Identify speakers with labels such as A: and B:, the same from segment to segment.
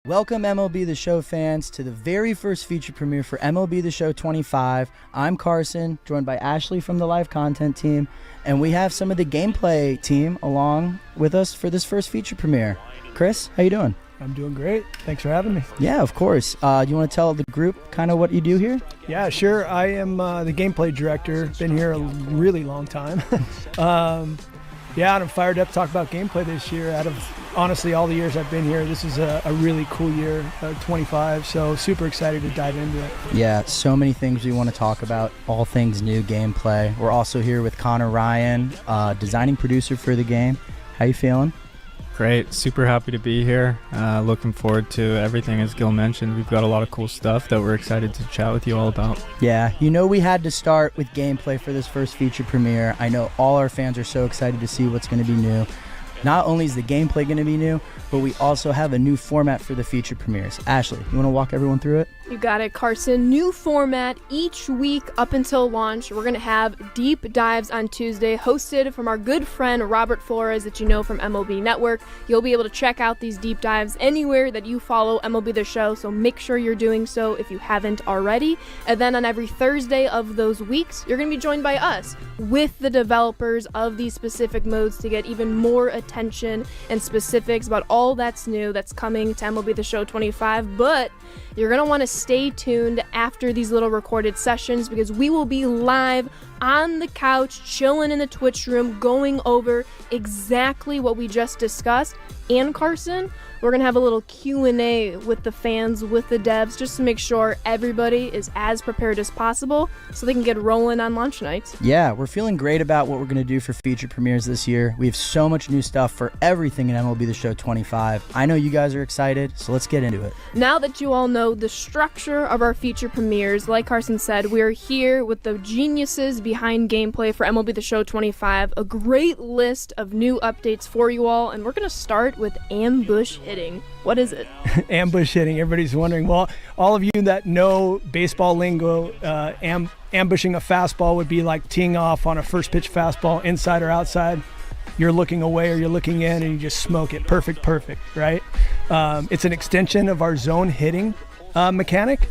A: Welcome MLB The Show fans to the very first feature premiere for MLB The Show 25. I'm Carson, joined by Ashley from the live content team, and we have some of the gameplay team along with us for this first feature premiere. Chris, how you doing?
B: I'm doing great. Thanks for having me.
A: Yeah, of course. You want to tell the group kind of what you do here?
B: Yeah, sure. I am the gameplay director. Been here a really long time. Yeah, and I'm fired up to talk about gameplay this year. Out of, honestly, all the years I've been here, this is a really cool year, 25, so super excited to dive into it.
A: Yeah, so many things we want to talk about, all things new gameplay. We're also here with Connor Ryan, designing producer for the game. How you feeling?
C: Great, super happy to be here. Looking forward to everything, as Gil mentioned. We've got a lot of cool stuff that we're excited to chat with you all about.
A: Yeah, you know we had to start with gameplay for this first feature premiere. I know all our fans are so excited to see what's going to be new. Not only is the gameplay going to be new, but we also have a new format for the feature premieres. Ashley, you want to walk everyone through it?
D: You got it, Carson. New format each week up until launch. We're going to have deep dives on Tuesday, hosted from our good friend Robert Flores that you know from MLB Network. You'll be able to check out these deep dives anywhere that you follow MLB The Show, so make sure you're doing so if you haven't already. And then on every Thursday of those weeks, you're going to be joined by us with the developers of these specific modes to get even more attention and specifics about all that's new that's coming to MLB The Show 25. But you're going to want to stay tuned after these little recorded sessions because we will be live on the couch, chilling in the Twitch room, going over exactly what we just discussed. And Carson, we're going to have a little Q&A with the fans, with the devs, just to make sure everybody is as prepared as possible so they can get rolling on launch nights.
A: Yeah, we're feeling great about what we're going to do for feature premieres this year. We have so much new stuff for everything in MLB The Show 25. I know you guys are excited, so let's get into it.
D: Now that you all know the structure of our feature premieres, like Carson said, we're here with the geniuses behind gameplay for MLB The Show 25, a great list of new updates for you all, and we're going to start with ambush hitting. What is it?
B: Ambush hitting. Everybody's wondering. Well, all of you that know baseball lingo, ambushing a fastball would be like teeing off on a first pitch fastball, inside or outside. You're looking away or you're looking in and you just smoke it. Perfect, right? It's an extension of our zone hitting mechanic.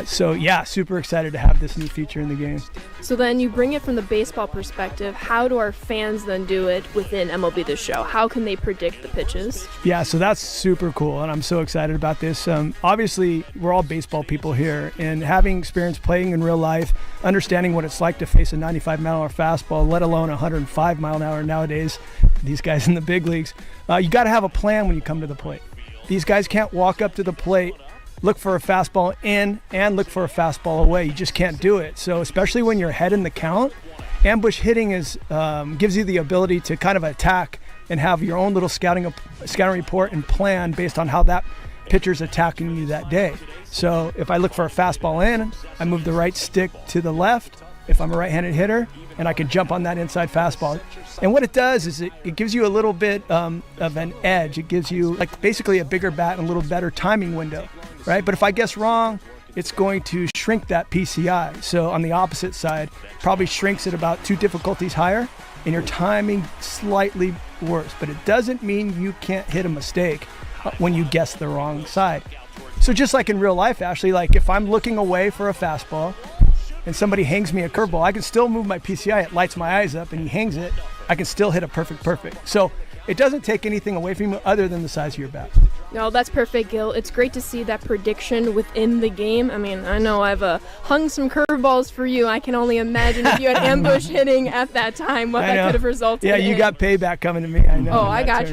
B: So yeah, super excited to have this new feature in the game.
D: So then you bring it from the baseball perspective. How do our fans then do it within MLB The Show? How can they predict the pitches?
B: Yeah, so that's super cool, and I'm so excited about this. Obviously, we're all baseball people here, and having experience playing in real life, understanding what it's like to face a 95-mile-an-hour fastball, let alone 105-mile-an-hour nowadays, these guys in the big leagues, you got to have a plan when you come to the plate. These guys can't walk up to the plate, look for a fastball in and look for a fastball away. You just can't do it. So especially when you're ahead in the count, ambush hitting gives you the ability to kind of attack and have your own little scouting report and plan based on how that pitcher's attacking you that day. So if I look for a fastball in, I move the right stick to the left if I'm a right-handed hitter, and I can jump on that inside fastball. And what it does is it gives you a little bit of an edge. It gives you like basically a bigger bat and a little better timing window. Right? But if I guess wrong, it's going to shrink that PCI. So on the opposite side, probably shrinks it about 2 difficulties higher, and your timing slightly worse. But it doesn't mean you can't hit a mistake when you guess the wrong side. So just like in real life, Ashley, like if I'm looking away for a fastball and somebody hangs me a curveball, I can still move my PCI. It lights my eyes up and he hangs it. I can still hit a perfect. So it doesn't take anything away from you other than the size of your bat.
D: No, that's perfect, Gil. It's great to see that prediction within the game. I mean, I know I've hung some curveballs for you. I can only imagine if you had ambush hitting at that time, what that could have resulted in.
B: Yeah, you got payback coming to me. I know.
D: Oh, I got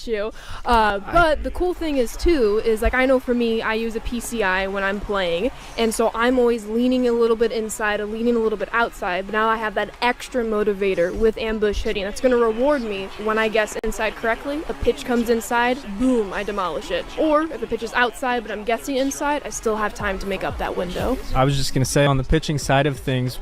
D: you. But the cool thing is, too, is like I know for me, I use a PCI when I'm playing, and so I'm always leaning a little bit inside or leaning a little bit outside, but now I have that extra motivator with ambush hitting. That's going to reward me when I guess inside correctly. A pitch comes inside, boom, I demolish it. Or if the pitch is outside but I'm guessing inside, I still have time to make up that window.
C: I was just going to say, on the pitching side of things,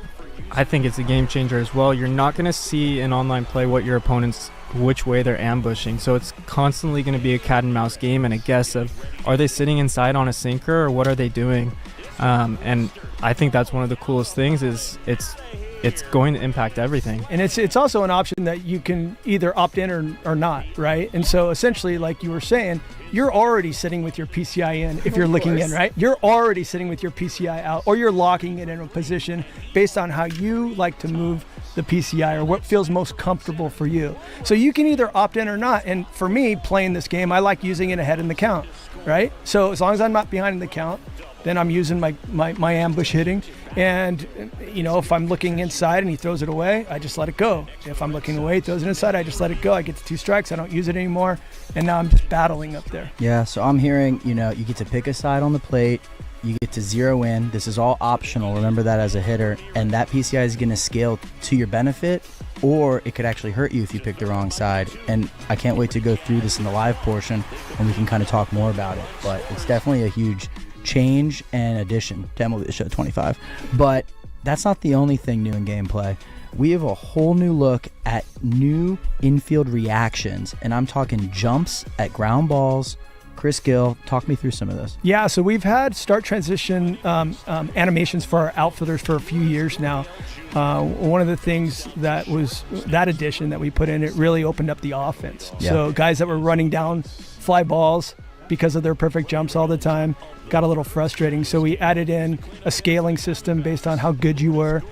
C: I think it's a game changer as well. You're not going to see in online play what your opponents, which way they're ambushing. So it's constantly going to be a cat and mouse game and a guess of, are they sitting inside on a sinker or what are they doing? And I think that's one of the coolest things is it's it's going to impact everything.
B: And it's also an option that you can either opt in or not, right? And so essentially, like you were saying, you're already sitting with your PCI in if you're looking in, right? You're already sitting with your PCI out, or you're locking it in a position based on how you like to move the PCI or what feels most comfortable for you. So you can either opt in or not. And for me, playing this game, I like using it ahead in the count, right? So as long as I'm not behind in the count, then I'm using my ambush hitting. And, you know, if I'm looking inside and he throws it away, I just let it go. If I'm looking away, he throws it inside, I just let it go. I get to 2 strikes. I don't use it anymore. And now I'm just battling up there.
A: Yeah, so I'm hearing, you know, you get to pick a side on the plate. You get to zero in. This is all optional. Remember that as a hitter. And that PCI is going to scale to your benefit, or it could actually hurt you if you pick the wrong side. And I can't wait to go through this in the live portion, and we can kind of talk more about it. But it's definitely a huge change and addition to MLB The Show 25. But that's not the only thing new in gameplay. We have a whole new look at new infield reactions, and I'm talking jumps at ground balls. Chris Gill, talk me through some of this.
B: Yeah, so we've had start transition animations for our outfielders for a few years now. One of the things that was that addition that we put in, it really opened up the offense.
A: Yeah.
B: So guys that were running down fly balls because of their perfect jumps all the time got a little frustrating. So we added in a scaling system based on how good you were,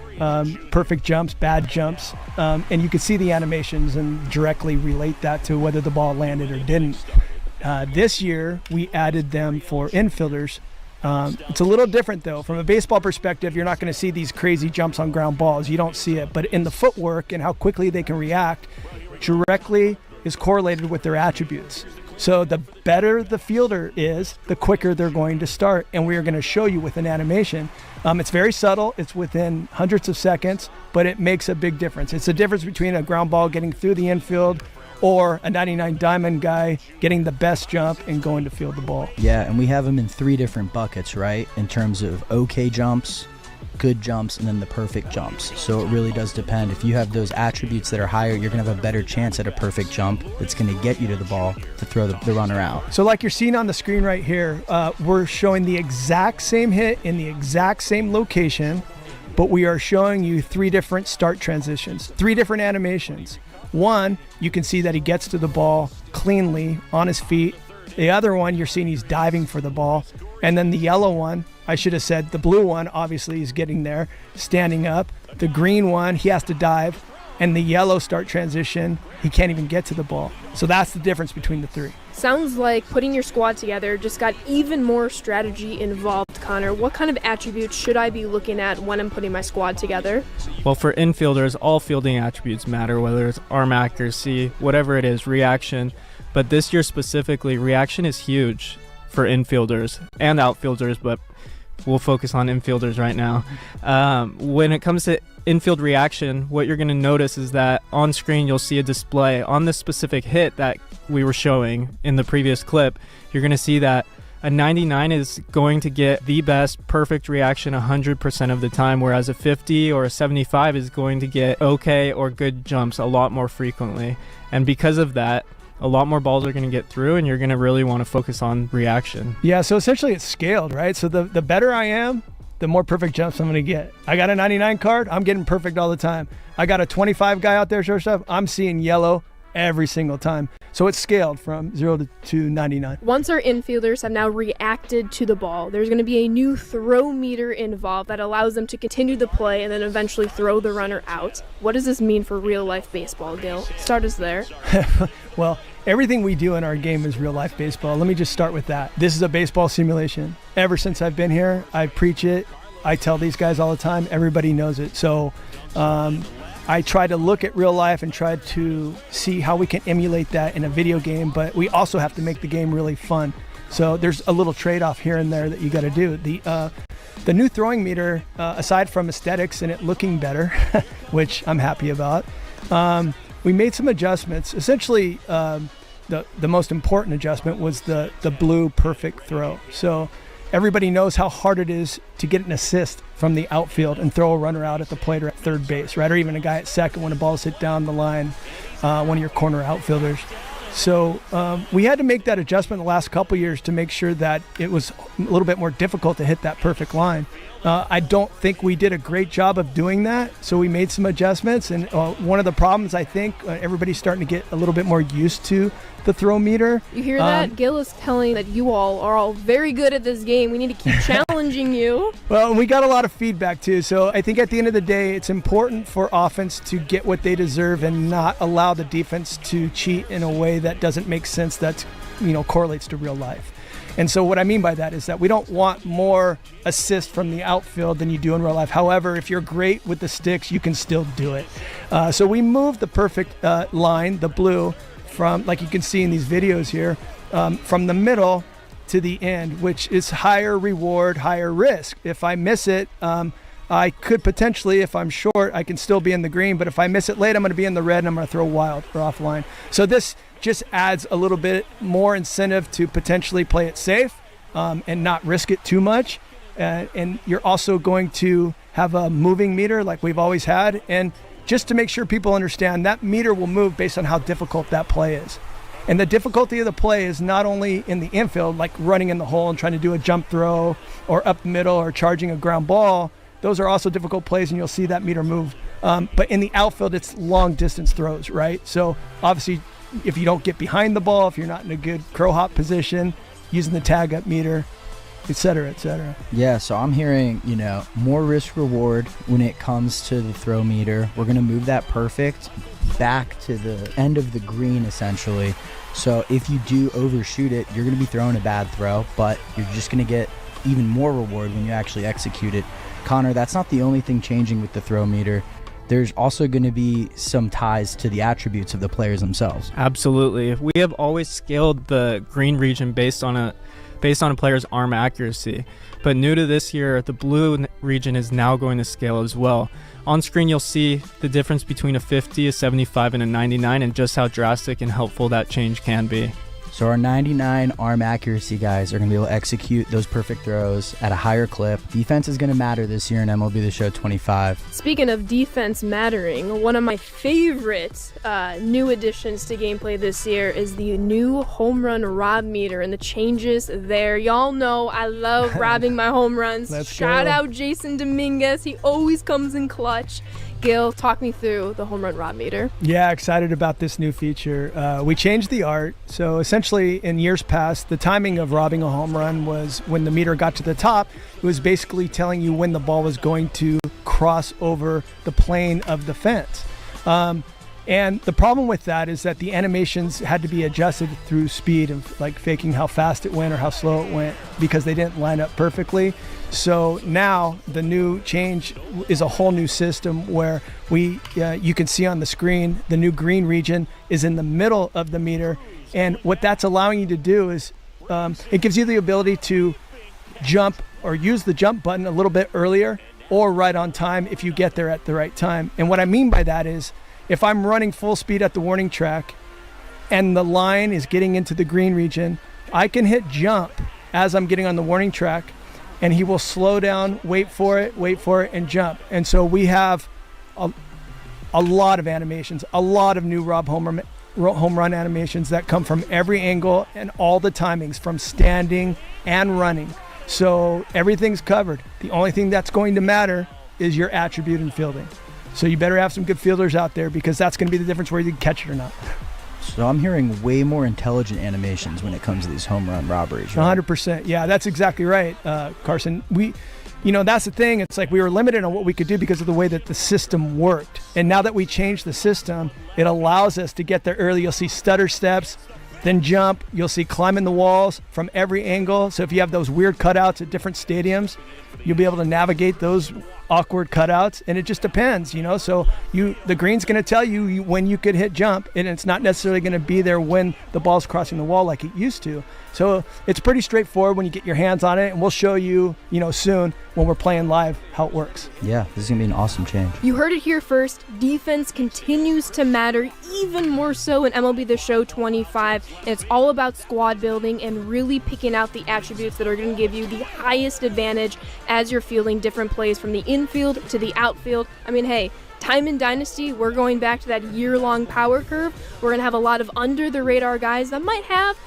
B: perfect jumps, bad jumps, and you could see the animations and directly relate that to whether the ball landed or didn't. This year, we added them for infielders. It's a little different, though. From a baseball perspective, you're not going to see these crazy jumps on ground balls. You don't see it. But in the footwork and how quickly they can react, directly is correlated with their attributes. So the better the fielder is, the quicker they're going to start. And we are going to show you with an animation. It's very subtle. It's within hundreds of seconds, but it makes a big difference. It's the difference between a ground ball getting through the infield or a 99 diamond guy getting the best jump and going to field the ball.
A: Yeah, and we have them in 3 different buckets, right? In terms of okay jumps, good jumps, and then the perfect jumps. So it really does depend. If you have those attributes that are higher, you're going to have a better chance at a perfect jump that's going to get you to the ball to throw the runner out.
B: So like you're seeing on the screen right here, we're showing the exact same hit in the exact same location, but we are showing you 3 different start transitions, 3 different animations. One, you can see that he gets to the ball cleanly on his feet. The other one, you're seeing he's diving for the ball. And then the yellow one, I should have said the blue one, obviously he's getting there, standing up. The green one, he has to dive. And the yellow start transition, he can't even get to the ball. So that's the difference between the 3.
D: Sounds like putting your squad together just got even more strategy involved, Connor. What kind of attributes should I be looking at when I'm putting my squad together?
C: Well, for infielders, all fielding attributes matter, whether it's arm accuracy, whatever it is, reaction. But this year specifically, reaction is huge for infielders and outfielders, but we'll focus on infielders right now. When it comes to infield reaction, what you're going to notice is that on screen you'll see a display on this specific hit that we were showing in the previous clip. You're going to see that a 99 is going to get the best perfect reaction 100% of the time, whereas a 50 or a 75 is going to get okay or good jumps a lot more frequently. And because of that, a lot more balls are going to get through, and you're going to really want to focus on reaction.
B: Yeah, so essentially it's scaled, right? So the better I am, the more perfect jumps I'm going to get. I got a 99 card, I'm getting perfect all the time. I got a 25 guy out there, shortstop, I'm seeing yellow every single time. So it's scaled from 0 to 99.
D: Once our infielders have now reacted to the ball, there's going to be a new throw meter involved that allows them to continue the play and then eventually throw the runner out. What does this mean for real-life baseball, Gil? Start us there.
B: Well, everything we do in our game is real-life baseball. Let me just start with that. This is a baseball simulation. Ever since I've been here, I preach it. I tell these guys all the time. Everybody knows it. So I try to look at real life and try to see how we can emulate that in a video game, but we also have to make the game really fun. So there's a little trade-off here and there that you got to do. The new throwing meter, aside from aesthetics and it looking better, which I'm happy about, we made some adjustments. Essentially, the most important adjustment was the blue perfect throw. So everybody knows how hard it is to get an assist from the outfield and throw a runner out at the plate or at third base, right? Or even a guy at second when a ball's hit down the line, one of your corner outfielders. So we had to make that adjustment the last couple years to make sure that it was a little bit more difficult to hit that perfect line. I don't think we did a great job of doing that, so we made some adjustments. And one of the problems, I think, everybody's starting to get a little bit more used to the throw meter.
D: You hear that? Gil is telling that you all are all very good at this game. We need to keep challenging you.
B: Well, and we got a lot of feedback too. So I think at the end of the day, it's important for offense to get what they deserve and not allow the defense to cheat in a way that doesn't make sense, that correlates to real life. And so what I mean by that is that we don't want more assists from the outfield than you do in real life. However, if you're great with the sticks, you can still do it. So we moved the perfect line, the blue, from, like you can see in these videos here, from the middle to the end, which is higher reward, higher risk. If I miss it, I could potentially, if I'm short, I can still be in the green. But if I miss it late, I'm going to be in the red and I'm going to throw wild or offline. So this just adds a little bit more incentive to potentially play it safe and not risk it too much. And you're also going to have a moving meter like we've always had. And just to make sure people understand, that meter will move based on how difficult that play is. And the difficulty of the play is not only in the infield, like running in the hole and trying to do a jump throw or up the middle or charging a ground ball. Those are also difficult plays, and you'll see that meter move. But in the outfield, it's long distance throws, right? So obviously, if you don't get behind the ball, if you're not in a good crow hop position, using the tag up meter, et cetera, et cetera.
A: Yeah, so I'm hearing, more risk reward when it comes to the throw meter. We're going to move that perfect back to the end of the green, essentially. So if you do overshoot it, you're going to be throwing a bad throw, but you're just going to get even more reward when you actually execute it. Connor, that's not the only thing changing with the throw meter. There's also going to be some ties to the attributes of the players themselves.
C: Absolutely. We have always scaled the green region based on a player's arm accuracy. But new to this year, the blue region is now going to scale as well. On screen, you'll see the difference between a 50, a 75, and a 99, and just how drastic and helpful that change can be.
A: So our 99 arm accuracy guys are going to be able to execute those perfect throws at a higher clip. Defense is going to matter this year in MLB The Show 25.
D: Speaking of defense mattering, one of my favorite new additions to gameplay this year is the new home run rob meter and the changes there. Y'all know I love robbing my home runs. Shout out Jason Dominguez. He always comes in clutch. Gil, talk me through the home run rob meter.
B: Yeah, excited about this new feature. We changed the art. So essentially in years past, the timing of robbing a home run was when the meter got to the top, it was basically telling you when the ball was going to cross over the plane of the fence. And the problem with that is that the animations had to be adjusted through speed of like faking how fast it went or how slow it went because they didn't line up perfectly. So now the new change is a whole new system where you can see on the screen the new green region is in the middle of the meter. And what that's allowing you to do is it gives you the ability to jump or use the jump button a little bit earlier or right on time if you get there at the right time. And what I mean by that is if I'm running full speed at the warning track and the line is getting into the green region, I can hit jump as I'm getting on the warning track and he will slow down, wait for it, and jump. And so we have a lot of animations, a lot of new Rob home run animations that come from every angle and all the timings from standing and running. So everything's covered. The only thing that's going to matter is your attribute in fielding. So you better have some good fielders out there because that's going to be the difference whether you can catch it or not.
A: So I'm hearing way more intelligent animations when it comes to these home run robberies. Right?
B: 100%. Yeah, that's exactly right, Carson. That's the thing. It's like we were limited on what we could do because of the way that the system worked. And now that we changed the system, it allows us to get there early. You'll see stutter steps, then jump. You'll see climbing the walls from every angle. So if you have those weird cutouts at different stadiums, you'll be able to navigate those awkward cutouts, and it just depends, so the green's going to tell you when you could hit jump, and it's not necessarily going to be there when the ball's crossing the wall like it used to. So it's pretty straightforward when you get your hands on it, and we'll show you soon when we're playing live how it works.
A: Yeah, this is going to be an awesome change.
D: You heard it here first. Defense continues to matter even more so in MLB The Show 25, and it's all about squad building and really picking out the attributes that are going to give you the highest advantage as you're fielding different plays from the infield to the outfield. I mean, hey, Diamond Dynasty, we're going back to that year-long power curve. We're going to have a lot of under-the-radar guys that might have,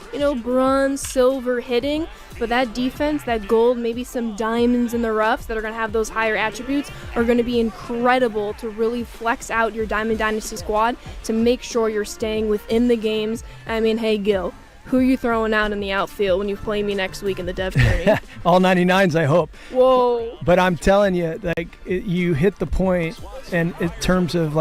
D: bronze, silver hitting, but that defense, that gold, maybe some diamonds in the roughs that are going to have those higher attributes are going to be incredible to really flex out your Diamond Dynasty squad to make sure you're staying within the games. I mean, hey, Gil, who are you throwing out in the outfield when you play me next week in the Dev Tourney?
B: All 99s, I hope.
D: Whoa.
B: But I'm telling you, you hit the point, and in terms of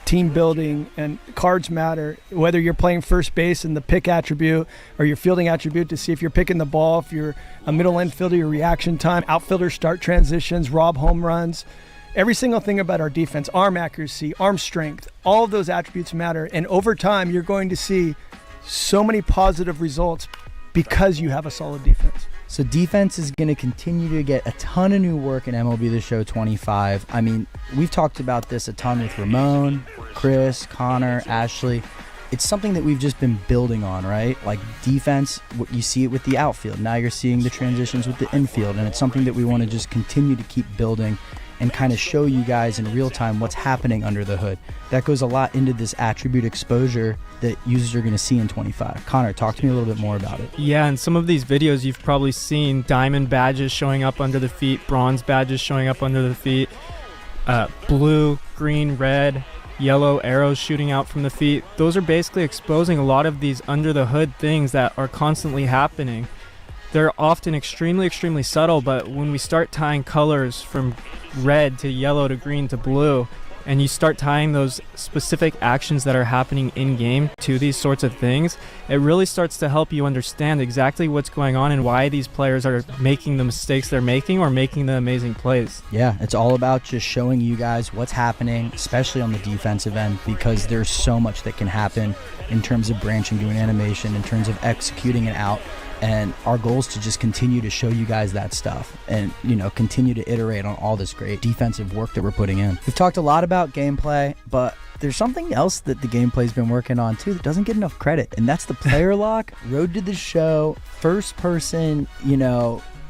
B: team building and cards matter, whether you're playing first base in the pick attribute or your fielding attribute to see if you're picking the ball, if you're a middle infielder, your reaction time, outfielders start transitions, rob home runs. Every single thing about our defense, arm accuracy, arm strength, all of those attributes matter. And over time, you're going to see so many positive results because you have a solid defense.
A: So defense is going to continue to get a ton of new work in MLB The Show 25. I mean, we've talked about this a ton with Ramon, Chris, Connor, Ashley. It's something that we've just been building on, right? Like defense, you see it with the outfield. Now you're seeing the transitions with the infield, and it's something that we want to just continue to keep building and kind of show you guys in real time what's happening under the hood. That goes a lot into this attribute exposure that users are going to see in 25. Connor, talk to me a little bit more about it.
C: Yeah, in some of these videos you've probably seen diamond badges showing up under the feet, bronze badges showing up under the feet, blue, green, red, yellow arrows shooting out from the feet. Those are basically exposing a lot of these under the hood things that are constantly happening. They're often extremely, extremely subtle, but when we start tying colors from red to yellow to green to blue, and you start tying those specific actions that are happening in game to these sorts of things, it really starts to help you understand exactly what's going on and why these players are making the mistakes they're making or making the amazing plays.
A: Yeah, it's all about just showing you guys what's happening, especially on the defensive end, because there's so much that can happen in terms of branching to an animation, in terms of executing it out. And our goal is to just continue to show you guys that stuff and, continue to iterate on all this great defensive work that we're putting in. We've talked a lot about gameplay, but there's something else that the gameplay's been working on too that doesn't get enough credit, and that's the player lock, road to the show, first person,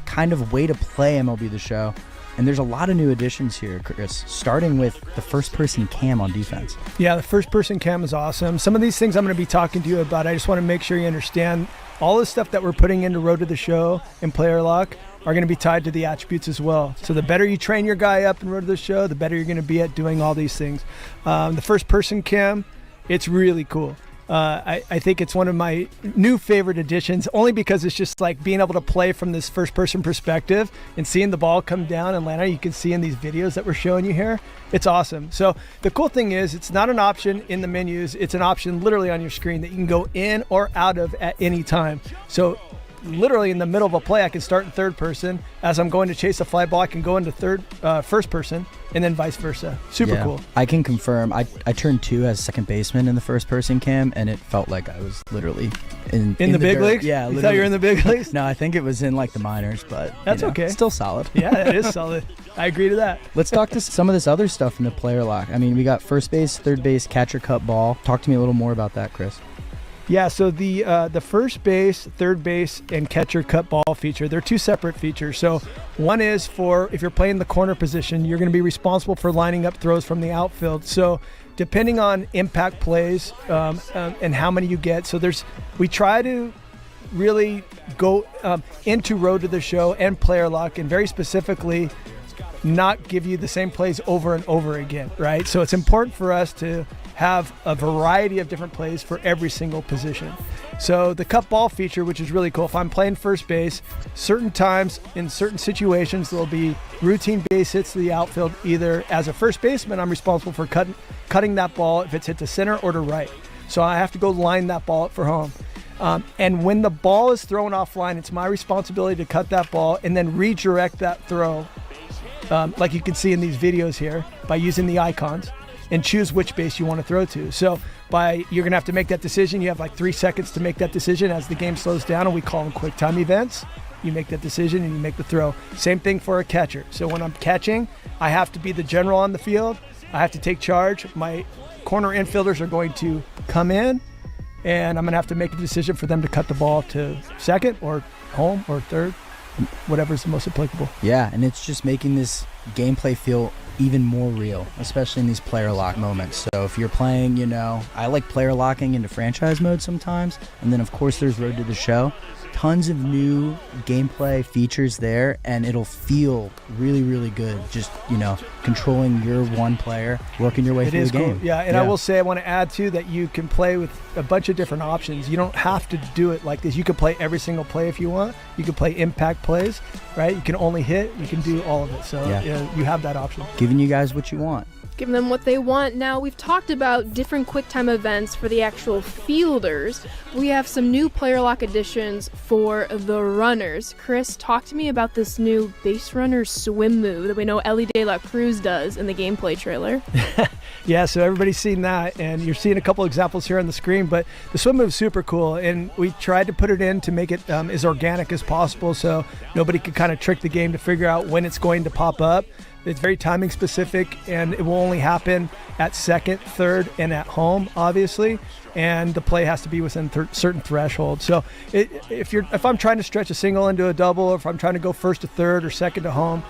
A: kind of way to play MLB The Show. And there's a lot of new additions here, Chris, starting with the first-person cam on defense.
B: Yeah, the first-person cam is awesome. Some of these things I'm going to be talking to you about, I just want to make sure you understand all the stuff that we're putting into Road to the Show and Player Lock are going to be tied to the attributes as well. So the better you train your guy up in Road to the Show, the better you're going to be at doing all these things. The first-person cam, it's really cool. I think it's one of my new favorite additions, only because it's just like being able to play from this first person perspective and seeing the ball come down and land. You can see in these videos that we're showing you here. It's awesome. So the cool thing is it's not an option in the menus. It's an option literally on your screen that you can go in or out of at any time. So literally in the middle of a play, I can start in third person. As I'm going to chase a fly ball, I can go into first person, and then vice versa. Super cool.
A: I can confirm. I turned 2 as second baseman in the first person cam, and it felt like I was literally in
B: the big leagues.
A: Yeah,
B: you thought you were in the big leagues?
A: No, I think it was in the minors, but
B: that's okay.
A: Still solid.
B: Yeah, that is solid. I agree to that.
A: Let's talk to some of this other stuff in the player lock. I mean, we got first base, third base, catcher cut ball. Talk to me a little more about that, Chris.
B: Yeah, so the first base, third base, and catcher cut ball feature, they're two separate features. So one is for if you're playing the corner position, you're going to be responsible for lining up throws from the outfield. So depending on impact plays and how many you get, so we try to really go into Road to the Show and Player Lock, and very specifically not give you the same plays over and over again, right? So it's important for us to have a variety of different plays for every single position. So the cut ball feature, which is really cool, if I'm playing first base, certain times in certain situations there'll be routine base hits to the outfield. Either as a first baseman, I'm responsible for cutting that ball if it's hit to center or to right. So I have to go line that ball up for home. And when the ball is thrown offline, it's my responsibility to cut that ball and then redirect that throw, like you can see in these videos here, by using the icons, and choose which base you want to throw to. So you're going to have to make that decision. You have 3 seconds to make that decision as the game slows down, and we call them quick time events. You make that decision and you make the throw. Same thing for a catcher. So when I'm catching, I have to be the general on the field. I have to take charge. My corner infielders are going to come in, and I'm going to have to make a decision for them to cut the ball to second or home or third, whatever's the most applicable.
A: Yeah, and it's just making this gameplay feel even more real, especially in these player lock moments. So if you're playing, I like player locking into franchise mode sometimes. And then, of course, there's Road to the Show. Tons of new gameplay features there, and it'll feel really, really good just, controlling your one player, working your way through the game.
B: Cool. Yeah, and I will say, I want to add, too, that you can play with a bunch of different options. You don't have to do it like this. You can play every single play if you want. You can play impact plays, right? You can only hit. You can do all of it. So you have that option.
A: Giving you guys what you want.
D: Giving them what they want. Now, we've talked about different QuickTime events for the actual fielders. We have some new player lock additions for the runners. Chris, talk to me about this new base runner swim move that we know Ellie De La Cruz does in the gameplay trailer.
B: Yeah, so everybody's seen that, and you're seeing a couple examples here on the screen, but the swim move is super cool, and we tried to put it in to make it as organic as possible so nobody could kind of trick the game to figure out when it's going to pop up. It's very timing specific, and it will only happen at second, third, and at home, obviously. And the play has to be within certain thresholds. So if I'm trying to stretch a single into a double, or if I'm trying to go first to third or second to home,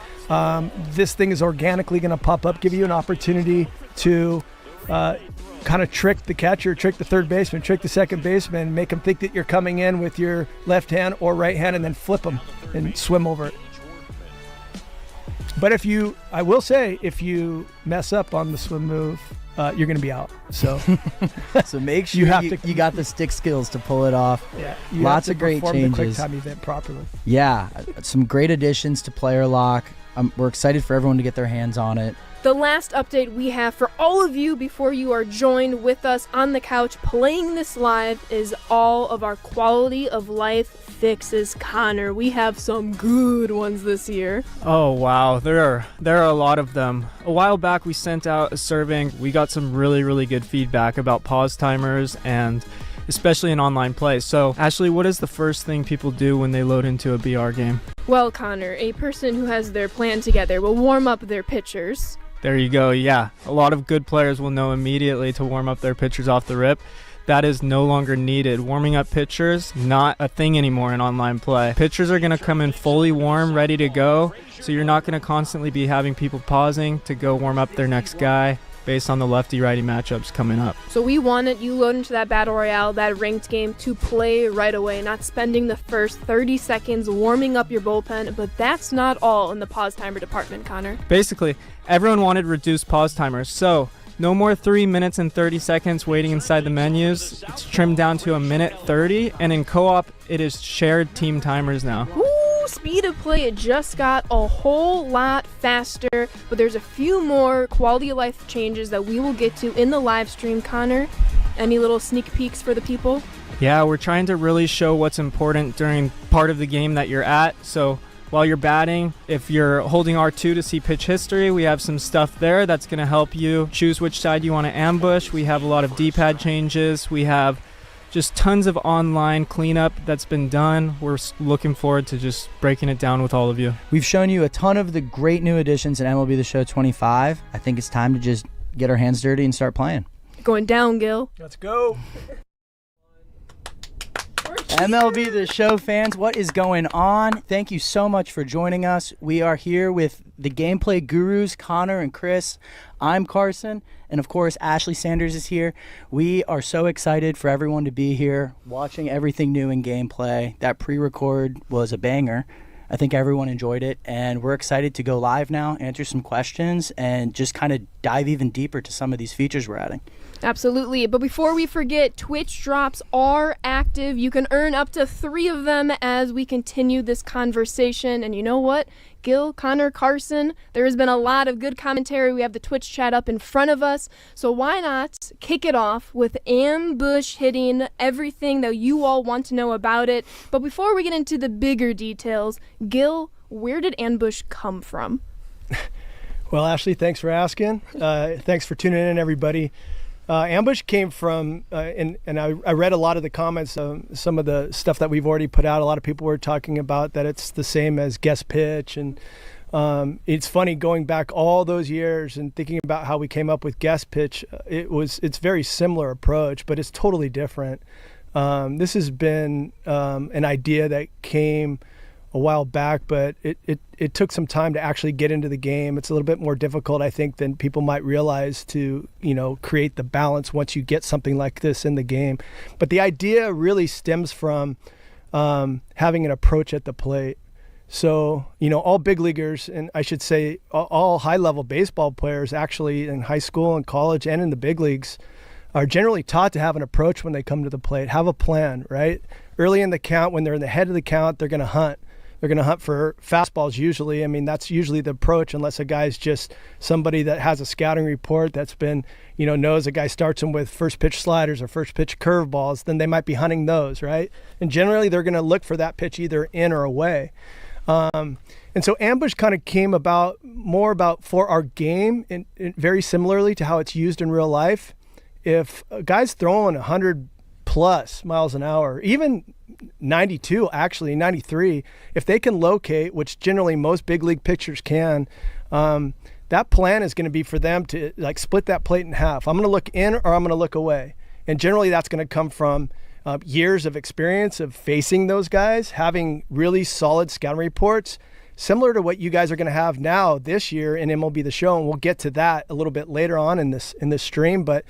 B: this thing is organically going to pop up, give you an opportunity to kind of trick the catcher, trick the third baseman, trick the second baseman, make them think that you're coming in with your left hand or right hand, and then flip them and swim over it. But I will say, if you mess up on the swim move, you're going to be out. So,
A: so make sure you got the stick skills to pull it off.
B: Yeah,
A: lots of great changes.
B: The QuickTime event properly.
A: Yeah, some great additions to player lock. We're excited for everyone to get their hands on it.
D: The last update we have for all of you before you are joined with us on the couch playing this live is all of our quality of life fixes. Connor, we have some good ones this year.
C: Oh wow, there are a lot of them. A while back we sent out a survey. We got some really, really good feedback about pause timers, and especially in online play. So Ashley, what is the first thing people do when they load into a BR game?
D: Well, Connor, a person who has their plan together will warm up their pitchers.
C: There you go. Yeah, a lot of good players will know immediately to warm up their pitchers off the rip. That is no longer needed. Warming up pitchers, not a thing anymore in online play. Pitchers are going to come in fully warm, ready to go, so you're not going to constantly be having people pausing to go warm up their next guy based on the lefty-righty matchups coming up.
D: So we wanted you load into that Battle Royale, that ranked game, to play right away, not spending the first 30 seconds warming up your bullpen, but that's not all in the pause timer department, Connor.
C: Basically, everyone wanted reduced pause timers, so no more 3 minutes and 30 seconds waiting inside the menus. It's trimmed down to 1:30, and in co-op, it is shared team timers now.
D: Speed of play, it just got a whole lot faster, but there's a few more quality of life changes that we will get to in the live stream. Connor, any little sneak peeks for the people?
C: Yeah, we're trying to really show what's important during part of the game that you're at. So while you're batting, if you're holding R2 to see pitch history, we have some stuff there that's going to help you choose which side you want to ambush. We have a lot of D-pad changes. We have just tons of online cleanup that's been done. We're looking forward to just breaking it down with all of you.
A: We've shown you a ton of the great new additions in MLB The Show 25. I think it's time to just get our hands dirty and start playing.
D: Going down, Gil.
B: Let's go.
A: MLB The Show fans, what is going on? Thank you so much for joining us. We are here with the gameplay gurus, Connor and Chris. I'm Carson, and of course, Ashley Sanders is here. We are so excited for everyone to be here, watching everything new in gameplay. That pre-record was a banger. I think everyone enjoyed it, and we're excited to go live now, answer some questions, and just kind of dive even deeper to some of these features we're adding.
D: Absolutely. But before we forget, Twitch drops are active. You can earn up to 3 of them as we continue this conversation. And you know what? Gil, Connor, Carson, there has been a lot of good commentary. We have the Twitch chat up in front of us. So why not kick it off with ambush hitting, everything that you all want to know about it. But before we get into the bigger details, Gil, where did ambush come from?
B: Well, Ashley, thanks for asking. Thanks for tuning in, everybody. Ambush came from, and I read a lot of the comments, some of the stuff that we've already put out. A lot of people were talking about that it's the same as guest pitch. And it's funny going back all those years and thinking about how we came up with guest pitch. It's very similar approach, but it's totally different. This has been an idea that came a while back, but it took some time to actually get into the game. It's a little bit more difficult, I think, than people might realize to, create the balance once you get something like this in the game. But the idea really stems from having an approach at the plate. So, all big leaguers, and I should say all high-level baseball players actually in high school and college and in the big leagues are generally taught to have an approach when they come to the plate, have a plan, right? Early in the count, when they're in the head of the count, they're going to hunt. They're going to hunt for fastballs usually. I mean, that's usually the approach, unless a guy's just somebody that has a scouting report that's been, knows a guy starts them with first pitch sliders or first pitch curveballs, then they might be hunting those, right? And generally they're going to look for that pitch either in or away. And so ambush kind of came about for our game, and very similarly to how it's used in real life. If a guy's throwing 100 plus miles an hour, even 92, actually 93, if they can locate, which generally most big league pitchers can, that plan is going to be for them to split that plate in half. I'm going to look in or I'm going to look away. And generally that's going to come from years of experience of facing those guys, having really solid scouting reports, similar to what you guys are going to have now this year in MLB The Show. And we'll get to that a little bit later on in this stream. But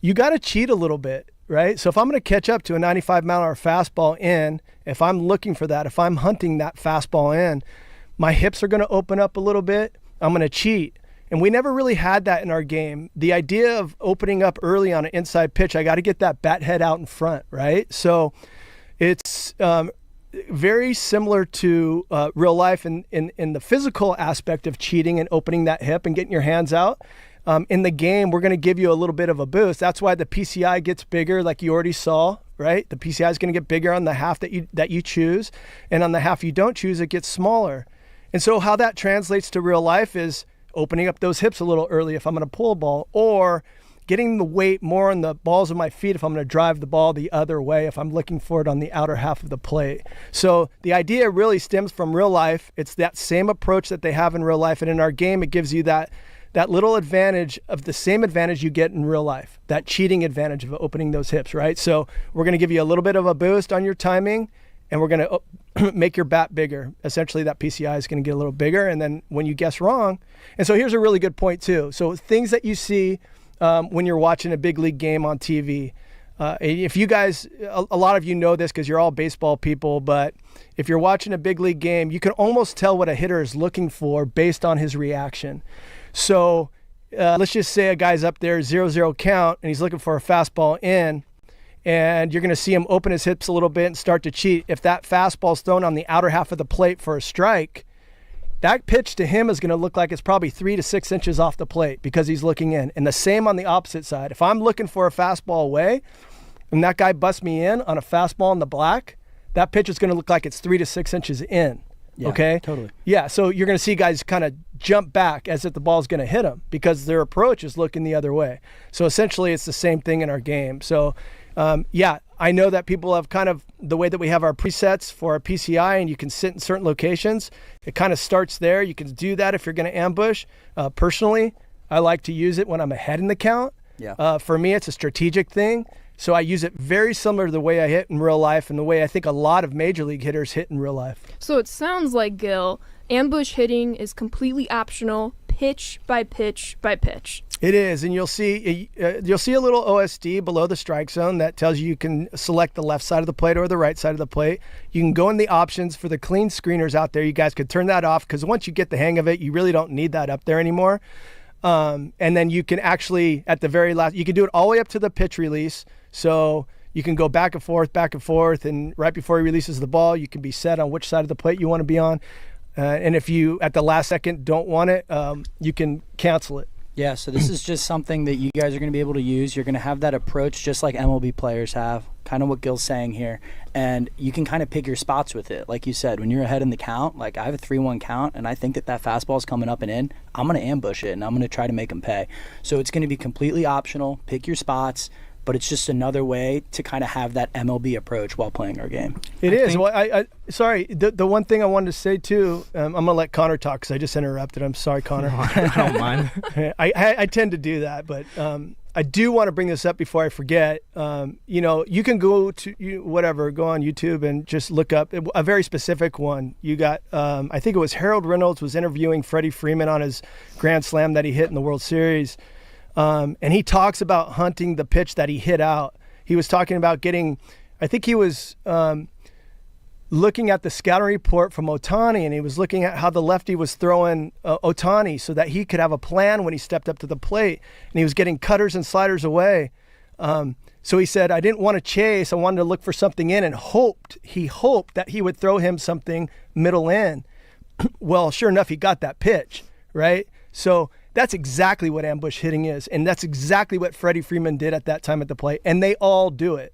B: you got to cheat a little bit, right? So if I'm going to catch up to a 95-mile-an-hour fastball in, if I'm looking for that, if I'm hunting that fastball in, my hips are going to open up a little bit. I'm going to cheat. And we never really had that in our game. The idea of opening up early on an inside pitch, I got to get that bat head out in front, right? So it's very similar to real life in the physical aspect of cheating and opening that hip and getting your hands out. In the game, we're going to give you a little bit of a boost. That's why the PCI gets bigger, like you already saw, right? The PCI is going to get bigger on the half that you choose, and on the half you don't choose, it gets smaller. And so how that translates to real life is opening up those hips a little early if I'm going to pull a ball, or getting the weight more on the balls of my feet if I'm going to drive the ball the other way, if I'm looking for it on the outer half of the plate. So the idea really stems from real life. It's that same approach that they have in real life. And in our game, it gives you that little advantage of the same advantage you get in real life, that cheating advantage of opening those hips, right? So we're going to give you a little bit of a boost on your timing, and we're going to make your bat bigger. Essentially, that PCI is going to get a little bigger, and then when you guess wrong. And so here's a really good point, too. So things that you see when you're watching a big league game on TV. If you guys, a lot of you know this because you're all baseball people, but if you're watching a big league game, you can almost tell what a hitter is looking for based on his reaction. So let's just say a guy's up there, 0-0 count, and he's looking for a fastball in, and you're going to see him open his hips a little bit and start to cheat. If that fastball's thrown on the outer half of the plate for a strike, that pitch to him is going to look like it's probably 3 to 6 inches off the plate because he's looking in. And the same on the opposite side. If I'm looking for a fastball away and that guy busts me in on a fastball in the black, that pitch is going to look like it's 3 to 6 inches in.
A: Yeah,
B: okay?
A: Totally.
B: Yeah, so you're going to see guys kind of jump back as if the ball's going to hit them because their approach is looking the other way. So essentially it's the same thing in our game. So I know that people have kind of the way that we have our presets for our PCI, and you can sit in certain locations. It kind of starts there. You can do that if you're going to ambush. Personally, I like to use it when I'm ahead in the count.
A: Yeah.
B: For me, it's a strategic thing. So I use it very similar to the way I hit in real life and the way I think a lot of major league hitters hit in real life.
D: So it sounds like, Gil, ambush hitting is completely optional, pitch by pitch by pitch.
B: It is, and you'll see a little OSD below the strike zone that tells you can select the left side of the plate or the right side of the plate. You can go in the options for the clean screeners out there. You guys could turn that off because once you get the hang of it, you really don't need that up there anymore. And then you can actually, at the very last, you can do it all the way up to the pitch release. So you can go back and forth, and right before he releases the ball, you can be set on which side of the plate you want to be on. And if you, at the last second, don't want it, you can cancel it.
A: Yeah, so this is just something that you guys are going to be able to use. You're going to have that approach just like MLB players have, kind of what Gil's saying here. And you can kind of pick your spots with it. Like you said, when you're ahead in the count, like I have a 3-1 count, and I think that fastball is coming up and in, I'm going to ambush it, and I'm going to try to make him pay. So it's going to be completely optional. Pick your spots. But it's just another way to kind of have that MLB approach while playing our game.
B: It is. Well, sorry. The one thing I wanted to say too, I'm gonna let Connor talk because I just interrupted. I'm sorry, Connor.
C: No, I don't mind.
B: I tend to do that, but I do want to bring this up before I forget. You can go to go on YouTube and just look up a very specific one. You got, I think it was Harold Reynolds was interviewing Freddie Freeman on his grand slam that he hit in the World Series. And he talks about hunting the pitch that he hit out. He was talking about I think he was looking at the scouting report from Ohtani, and he was looking at how the lefty was throwing Ohtani so that he could have a plan when he stepped up to the plate, and he was getting cutters and sliders away. So he said, I didn't want to chase. I wanted to look for something in, and he hoped that he would throw him something middle in. Well, sure enough, he got that pitch, right? So that's exactly what ambush hitting is, and that's exactly what Freddie Freeman did at that time at the plate, and they all do it.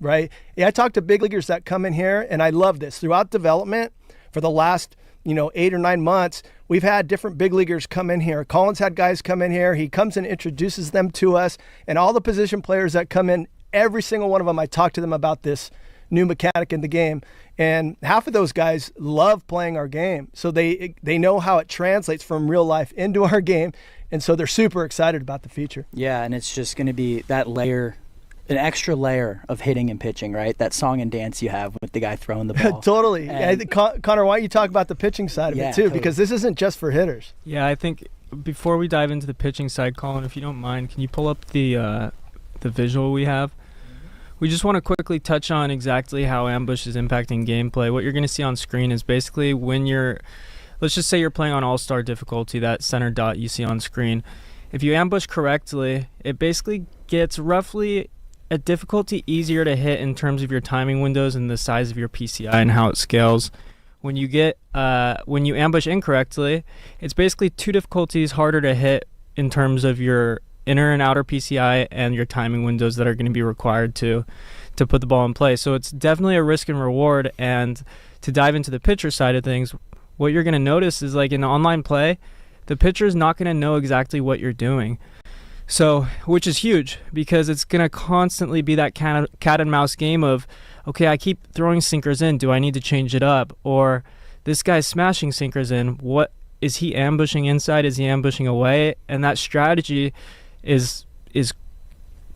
B: Right? Yeah, I talk to big leaguers that come in here, and I love this. Throughout development, for the last 8 or 9 months, we've had different big leaguers come in here. Colin's had guys come in here. He comes and introduces them to us, and all the position players that come in, every single one of them, I talk to them about this new mechanic in the game. And half of those guys love playing our game, so they know how it translates from real life into our game, and so they're super excited about the feature.
A: Yeah, and it's just going to be that layer, an extra layer of hitting and pitching, right? That song and dance you have with the guy throwing the ball.
B: Totally. Connor, why don't you talk about the pitching side of it too? Totally. Because this isn't just for hitters.
C: Yeah, I think before we dive into the pitching side, Colin, if you don't mind, can you pull up the visual we have? We just want to quickly touch on exactly how ambush is impacting gameplay. What you're going to see on screen is basically when let's just say you're playing on all-star difficulty, that center dot you see on screen. If you ambush correctly, it basically gets roughly a difficulty easier to hit in terms of your timing windows and the size of your PCI and how it scales. When you ambush incorrectly, it's basically 2 difficulties harder to hit in terms of your inner and outer PCI and your timing windows that are going to be required to put the ball in play. So it's definitely a risk and reward. And to dive into the pitcher side of things, what you're going to notice is, like in online play, the pitcher is not going to know exactly what you're doing. So, which is huge, because it's going to constantly be that cat and mouse game of, okay, I keep throwing sinkers in. Do I need to change it up? Or this guy's smashing sinkers in. What is he ambushing inside? Is he ambushing away? And that strategy is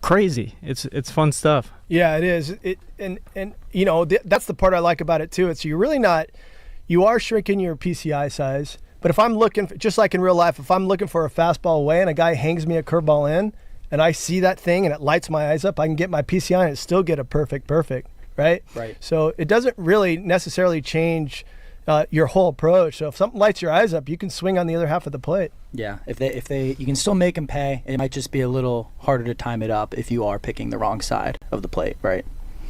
C: crazy. It's fun stuff.
B: Yeah, it is. That's the part I like about it too. It's you are shrinking your PCI size. But if I'm looking, just like in real life, if I'm looking for a fastball away and a guy hangs me a curveball in, and I see that thing and it lights my eyes up, I can get my PCI and still get a perfect, right? Right. So it doesn't really necessarily change your whole approach. So if something lights your eyes up, you can swing on the other half of the plate.
A: Yeah, you can still make them pay. It might just be a little harder to time it up if you are picking the wrong side of the plate, right?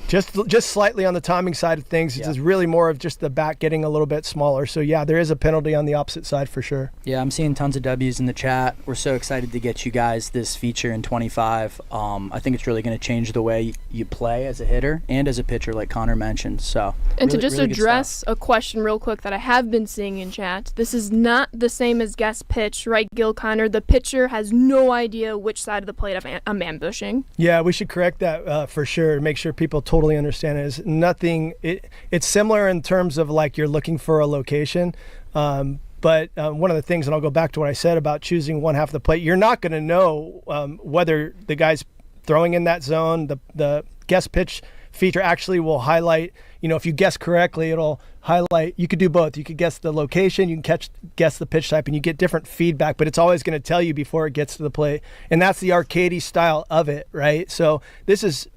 B: Just slightly on the timing side of things. It's really more of just the bat getting a little bit smaller. So, yeah, there is a penalty on the opposite side for sure.
A: Yeah, I'm seeing tons of W's in the chat. We're so excited to get you guys this feature in 25. I think it's really going to change the way you play as a hitter and as a pitcher, like Connor mentioned. So,
D: and really, to just address a question real quick that I have been seeing in chat, this is not the same as guest pitch, right, Gil Connor? The pitcher has no idea which side of the plate I'm ambushing.
B: Yeah, we should correct that for sure. Make sure people totally understand it. Is nothing. It's similar in terms of like you're looking for a location, but one of the things, and I'll go back to what I said about choosing one half of the plate, you're not going to know whether the guy's throwing in that zone. The guess pitch feature actually will highlight. If you guess correctly, it'll highlight. You could do both. You could guess the location, you can guess the pitch type, and you get different feedback, but it's always going to tell you before it gets to the plate. And that's the arcadey style of it, right? So this is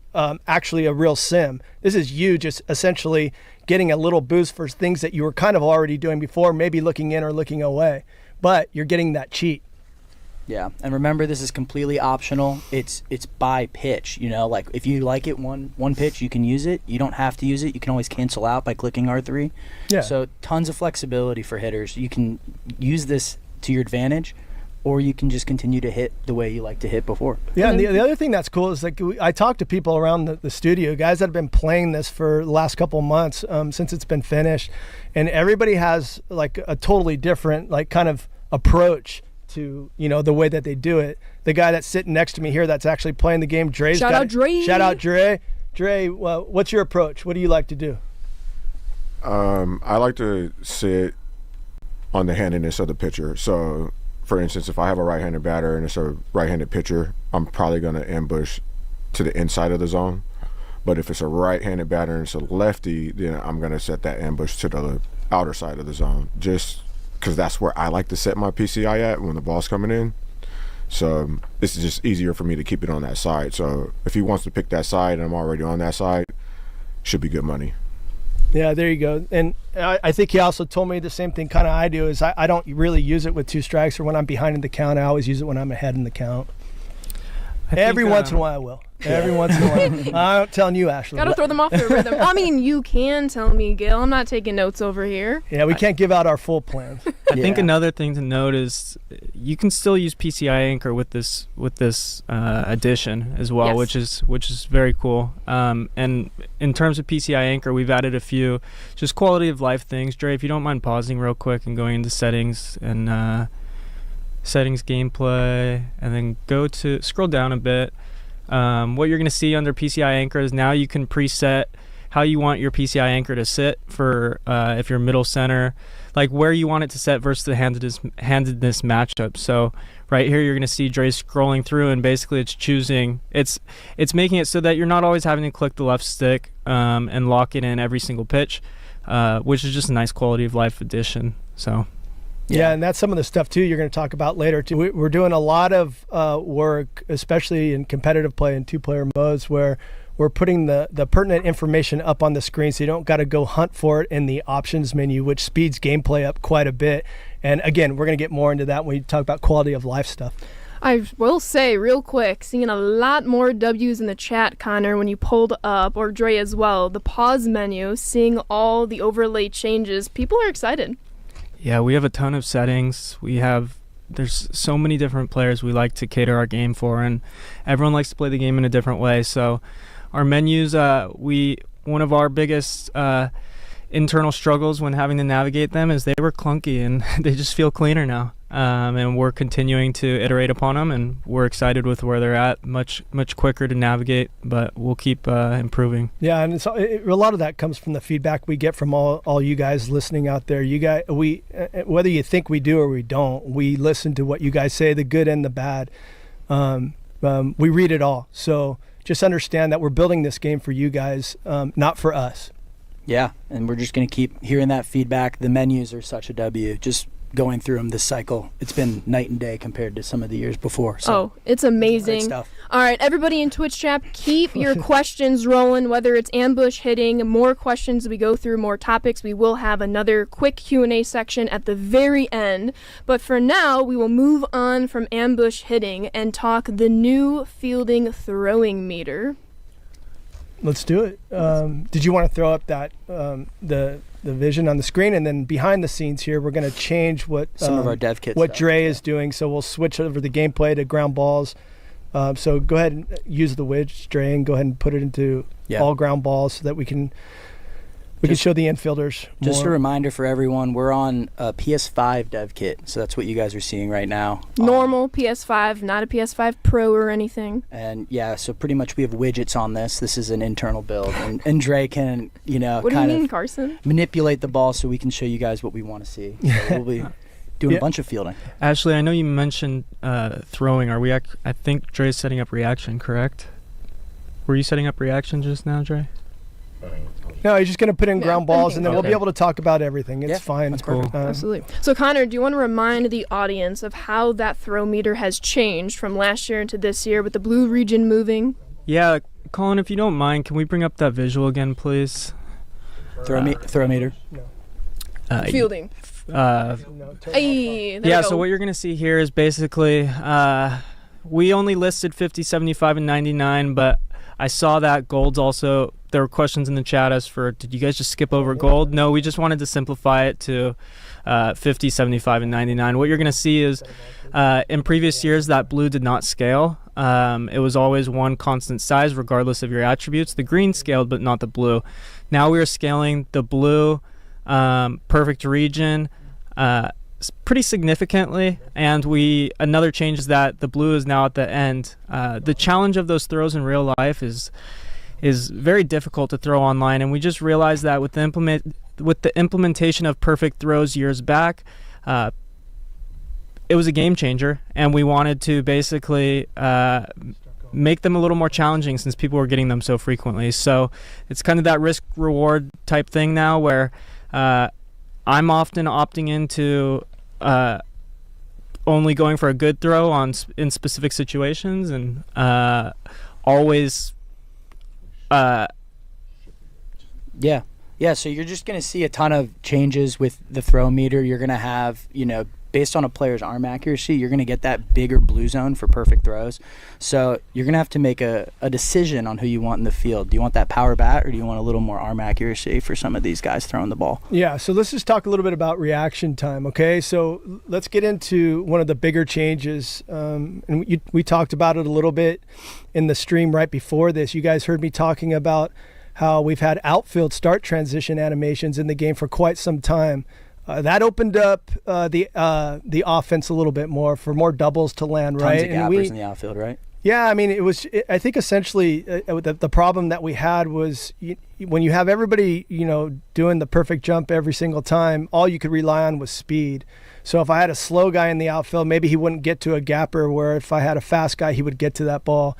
B: actually a real sim. This is you just essentially getting a little boost for things that you were kind of already doing before, maybe looking in or looking away, but you're getting that cheat.
A: Yeah, and remember, this is completely optional. It's by pitch. Like if you like it one pitch, you can use it. You don't have to use it. You can always cancel out by clicking R3.
B: Yeah.
A: So tons of flexibility for hitters. You can use this to your advantage, or you can just continue to hit the way you like to hit before.
B: Yeah, and the other thing that's cool is like I talk to people around the studio, guys that have been playing this for the last couple of months since it's been finished, and everybody has like a totally different like kind of approach to the way that they do it. The guy that's sitting next to me here that's actually playing the game, Dre's
D: Shout out Dre.
B: Shout out Dre. Dre, what's your approach? What do you like to do?
E: I like to sit on the handedness of the pitcher. So for instance, if I have a right-handed batter and it's a right-handed pitcher, I'm probably going to ambush to the inside of the zone. But if it's a right-handed batter and it's a lefty, then I'm going to set that ambush to the outer side of the zone, just because that's where I like to set my PCI at when the ball's coming in. So it's just easier for me to keep it on that side. So if he wants to pick that side and I'm already on that side, should be good money.
B: Yeah, there you go. And I think he also told me the same thing kind of I do, is I don't really use it with 2 strikes or when I'm behind in the count. I always use it when I'm ahead in the count. Every once in a while I will. Every once in a while. I'm telling you, Ashley.
D: Gotta throw them off their rhythm. I mean, you can tell me, Gil. I'm not taking notes over here.
B: Yeah, we can't give out our full plans.
C: I think another thing to note is you can still use PCI Anchor with this addition as well,
D: Yes.
C: which is very cool. And in terms of PCI Anchor, we've added a few just quality of life things. Dre, if you don't mind pausing real quick and going into settings and settings, gameplay, and then scroll down a bit. What you're going to see under PCI Anchor is now you can preset how you want your PCI Anchor to sit for if you're middle center, like where you want it to set versus the handedness matchup. So right here you're going to see Dre scrolling through, and basically it's making it so that you're not always having to click the left stick and lock it in every single pitch, which is just a nice quality of life addition. So
B: yeah, and that's some of the stuff too you're going to talk about later too. We're doing a lot of work, especially in competitive play and 2-player modes, where we're putting the pertinent information up on the screen, so you don't got to go hunt for it in the options menu, which speeds gameplay up quite a bit. And again, we're going to get more into that when we talk about quality of life stuff.
D: I will say real quick, seeing a lot more W's in the chat, Connor, when you pulled up, or Dre as well, the pause menu, seeing all the overlay changes. People are excited.
C: yeah, we have a ton of settings. There's so many different players we like to cater our game for, and everyone likes to play the game in a different way. So our menus, one of our biggest internal struggles when having to navigate them is they were clunky, and they just feel cleaner now. And we're continuing to iterate upon them, and we're excited with where they're at. Much quicker to navigate, but we'll keep improving.
B: Yeah, and a lot of that comes from the feedback we get from all you guys listening out there. You guys, whether you think we do or we don't, we listen to what you guys say, the good and the bad. We read it all. So just understand that we're building this game for you guys, not for us.
A: Yeah, and we're just going to keep hearing that feedback. The menus are such a W. Just going through them this cycle, it's been night and day compared to some of the years before. So
D: it's amazing.
A: Great stuff.
D: All right, everybody in Twitch chat, keep your questions rolling, whether it's ambush hitting, more questions as we go through more topics. We will have another quick Q&A section at the very end. But for now, we will move on from ambush hitting and talk the new fielding throwing meter.
B: Let's do it. Did you want to throw up that the vision on the screen, and then behind the scenes here, we're going to change what
A: some of our dev kit
B: what
A: stuff.
B: Dre is doing. So we'll switch over the gameplay to ground balls. So go ahead and use the widgets, Dre, and go ahead and put it into all ground balls so that we can show the infielders more.
A: Just a reminder for everyone, we're on a PS5 dev kit, so that's what you guys are seeing right now.
D: Normal PS5, not a PS5 Pro or anything.
A: And yeah, so pretty much we have widgets on this. This is an internal build, and Dre can,
D: What do you mean, Carson?
A: manipulate the ball so we can show you guys what we want to see. So we'll be doing a bunch of fielding.
C: Ashley, I know you mentioned throwing. I think Dre's setting up reaction, correct? Were you setting up reaction just now, Dre?
B: No, he's just going to put in ground balls, and then we'll be able to talk about everything. It's fine.
A: That's cool.
D: Absolutely. So, Connor, do you want to remind the audience of how that throw meter has changed from last year into this year with the blue region moving?
C: Yeah, Colin, if you don't mind, can we bring up that visual again, please?
A: Throw meter.
D: Fielding.
C: So what you're going to see here is basically we only listed 50, 75, and 99, but I saw that gold's also, there were questions in the chat as for, did you guys just skip over gold? No, we just wanted to simplify it to 50, 75, and 99. What you're going to see is in previous years that blue did not scale. It was always one constant size regardless of your attributes. The green scaled, but not the blue. Now we are scaling the blue perfect region pretty significantly, and another change is that the blue is now at the end. The challenge of those throws in real life is very difficult to throw online, and we just realized that with the implementation of perfect throws years back, it was a game changer, and we wanted to basically make them a little more challenging since people were getting them so frequently. So it's kind of that risk-reward type thing now where I'm often opting into only going for a good throw in specific situations, and always
A: Yeah, so you're just going to see a ton of changes with the throw meter. You're going to have, based on a player's arm accuracy, you're going to get that bigger blue zone for perfect throws. So you're going to have to make a decision on who you want in the field. Do you want that power bat, or do you want a little more arm accuracy for some of these guys throwing the ball?
B: Yeah, so let's just talk a little bit about reaction time, okay? So let's get into one of the bigger changes. And we talked about it a little bit in the stream right before this. You guys heard me talking about how we've had outfield start transition animations in the game for quite some time. That opened up the offense a little bit more for more doubles to land, right?
A: Tons of gappers in the outfield, right?
B: Yeah, I mean, I think essentially the problem that we had was when you have everybody, doing the perfect jump every single time, all you could rely on was speed. So if I had a slow guy in the outfield, maybe he wouldn't get to a gapper, where if I had a fast guy, he would get to that ball.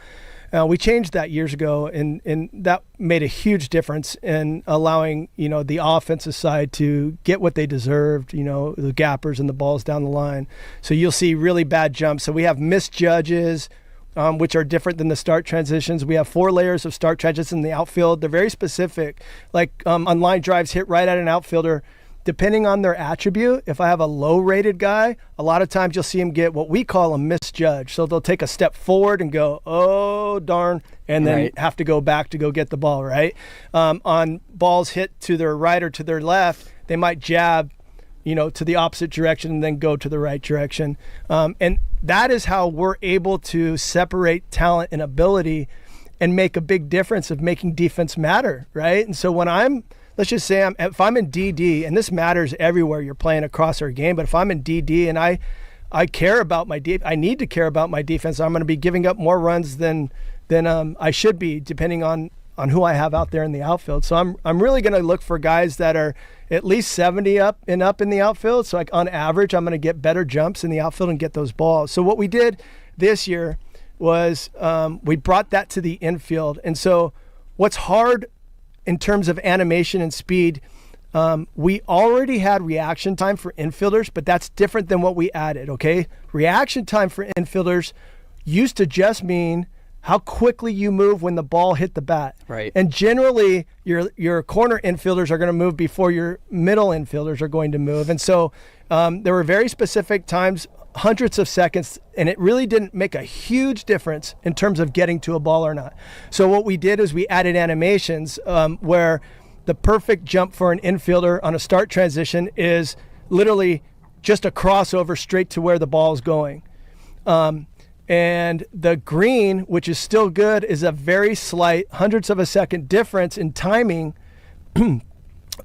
B: We changed that years ago, and that made a huge difference in allowing, the offensive side to get what they deserved, the gappers and the balls down the line. So you'll see really bad jumps. So we have misjudges, which are different than the start transitions. We have 4 layers of start transitions in the outfield. They're very specific. Like on line drives hit right at an outfielder, depending on their attribute. If I have a low-rated guy, a lot of times you'll see him get what we call a misjudge. So they'll take a step forward and go, oh, darn, and then have to go back to go get the ball, right? On balls hit to their right or to their left, they might jab, to the opposite direction and then go to the right direction. And that is how we're able to separate talent and ability and make a big difference of making defense matter, right? And so when let's just say if I'm in DD, and this matters everywhere you're playing across our game, but if I'm in DD and I care about I need to care about my defense, I'm going to be giving up more runs than I should be, depending on who I have out there in the outfield. So I'm really going to look for guys that are at least 70 up in the outfield. So like on average, I'm going to get better jumps in the outfield and get those balls. So what we did this year was we brought that to the infield. And so what's hard in terms of animation and speed, we already had reaction time for infielders, but that's different than what we added, okay? Reaction time for infielders used to just mean how quickly you move when the ball hit the bat.
A: Right.
B: And generally, your corner infielders are going to move before your middle infielders are going to move. And so there were very specific times, hundreds of seconds, and it really didn't make a huge difference in terms of getting to a ball or not. So what we did is we added animations where the perfect jump for an infielder on a start transition is literally just a crossover straight to where the ball is going. And the green, which is still good, is a very slight hundredths of a second difference in timing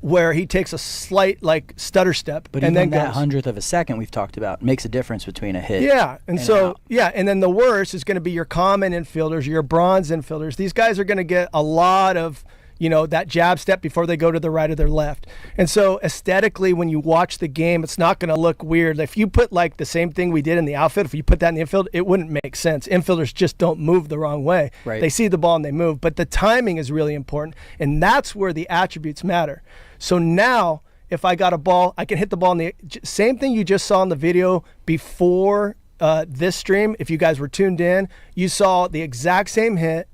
B: where he takes a slight stutter step,
A: but
B: and
A: even
B: then
A: that
B: goes.
A: hundredth of a second we've talked about makes a difference between a hit.
B: Yeah, and
A: out.
B: and then the worst is going to be your common infielders, your bronze infielders. These guys are going to get a lot of that jab step before they go to the right or their left. And so aesthetically, when you watch the game, it's not going to look weird. If you put the same thing we did in the outfield, if you put that in the infield, it wouldn't make sense. Infielders just don't move the wrong way.
A: Right.
B: They see the ball and they move, but the timing is really important, and that's where the attributes matter. So now, if I got a ball, I can hit the ball in the same thing you just saw in the video before this stream. If you guys were tuned in, you saw the exact same hit.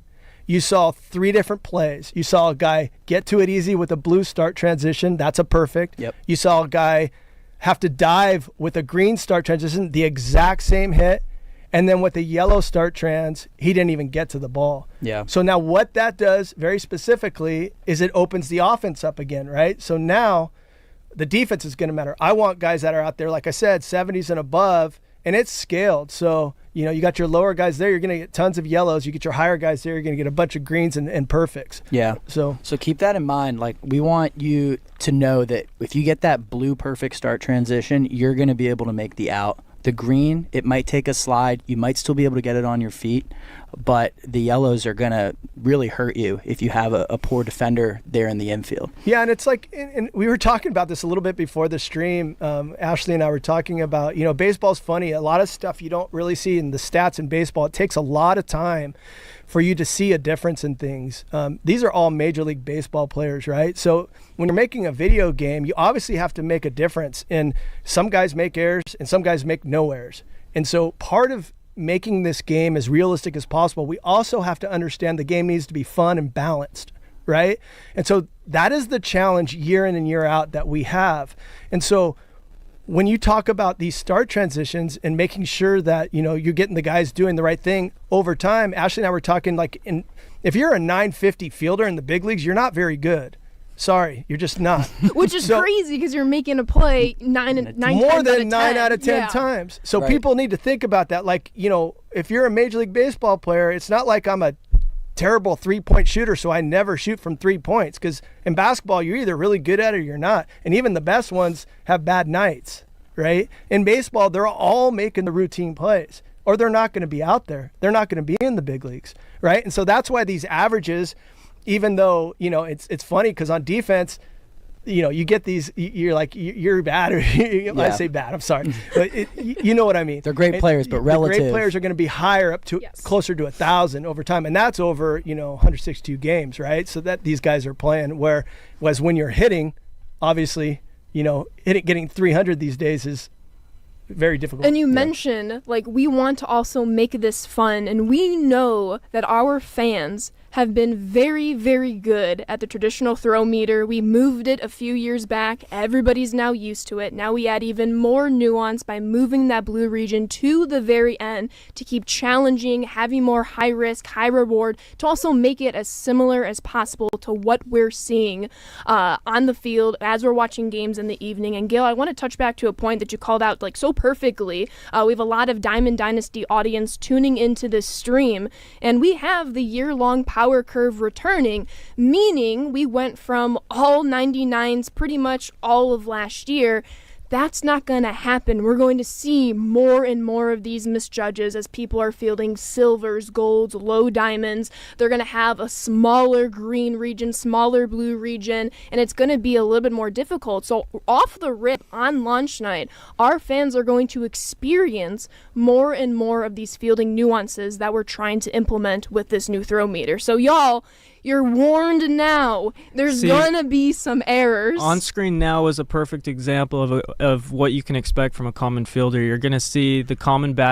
B: You saw 3 different plays. You saw a guy get to it easy with a blue start transition. That's a perfect.
A: Yep.
B: You saw a guy have to dive with a green start transition, the exact same hit. And then with the yellow start trans, he didn't even get to the ball.
A: Yeah.
B: So now what that does very specifically is it opens the offense up again, right? So now the defense is going to matter. I want guys that are out there, like I said, 70s and above, and it's scaled. So, you got your lower guys there, you're going to get tons of yellows. You get your higher guys there, you're going to get a bunch of greens and perfects.
A: Yeah.
B: So
A: keep that in mind. We want you to know that if you get that blue perfect start transition, you're going to be able to make the out. The green, it might take a slide. You might still be able to get it on your feet. but the yellows are going to really hurt you if you have a poor defender there in the infield.
B: Yeah, and it's like, and we were talking about this a little bit before the stream. Ashley and I were talking about, baseball's funny. A lot of stuff you don't really see in the stats in baseball. It takes a lot of time for you to see a difference in things. These are all Major League Baseball players, right? So when you're making a video game, you obviously have to make a difference. And some guys make errors and some guys make no errors. And so part of making this game as realistic as possible, we also have to understand the game needs to be fun and balanced, right? And so that is the challenge year in and year out that we have. And so when you talk about these start transitions and making sure that, you're getting the guys doing the right thing over time, Ashley and I were talking if you're a 950 fielder in the big leagues, you're not very good. Sorry, you're just not.
D: Which is crazy because you're making a play
B: more than 9 out of 10 times. So people need to think about that. If you're a Major League Baseball player, it's not like I'm a terrible 3-point shooter, so I never shoot from 3 points, because in basketball, you're either really good at it or you're not. And even the best ones have bad nights, right? In baseball, they're all making the routine plays, or they're not going to be out there. They're not going to be in the big leagues, right? And so that's why these averages, even though, it's funny because on defense, you get these, you're bad. Or I say bad, I'm sorry. But you know what I mean.
A: They're great players, but relative.
B: The great players are going to be higher up to closer to 1,000 over time. And that's over, 162 games, right? So that these guys are playing. Whereas when you're hitting, obviously, getting 300 these days is very difficult.
D: And you mentioned, we want to also make this fun. And we know that our fans have been very, very good at the traditional throw meter. We moved it a few years back. Everybody's now used to it. Now we add even more nuance by moving that blue region to the very end to keep challenging, having more high risk, high reward, to also make it as similar as possible to what we're seeing on the field as we're watching games in the evening. And Gail, I want to touch back to a point that you called out so perfectly. We have a lot of Diamond Dynasty audience tuning into this stream, and we have the year-long power curve returning, meaning we went from all 99s pretty much all of last year. That's not going to happen. We're going to see more and more of these misjudges as people are fielding silvers, golds, low diamonds. They're going to have a smaller green region, smaller blue region, and it's going to be a little bit more difficult. So off the rip on launch night, our fans are going to experience more and more of these fielding nuances that we're trying to implement with this new throw meter. So y'all, you're warned now. There's gonna be some errors.
C: On screen now is a perfect example of what you can expect from a common fielder. You're gonna see the common bad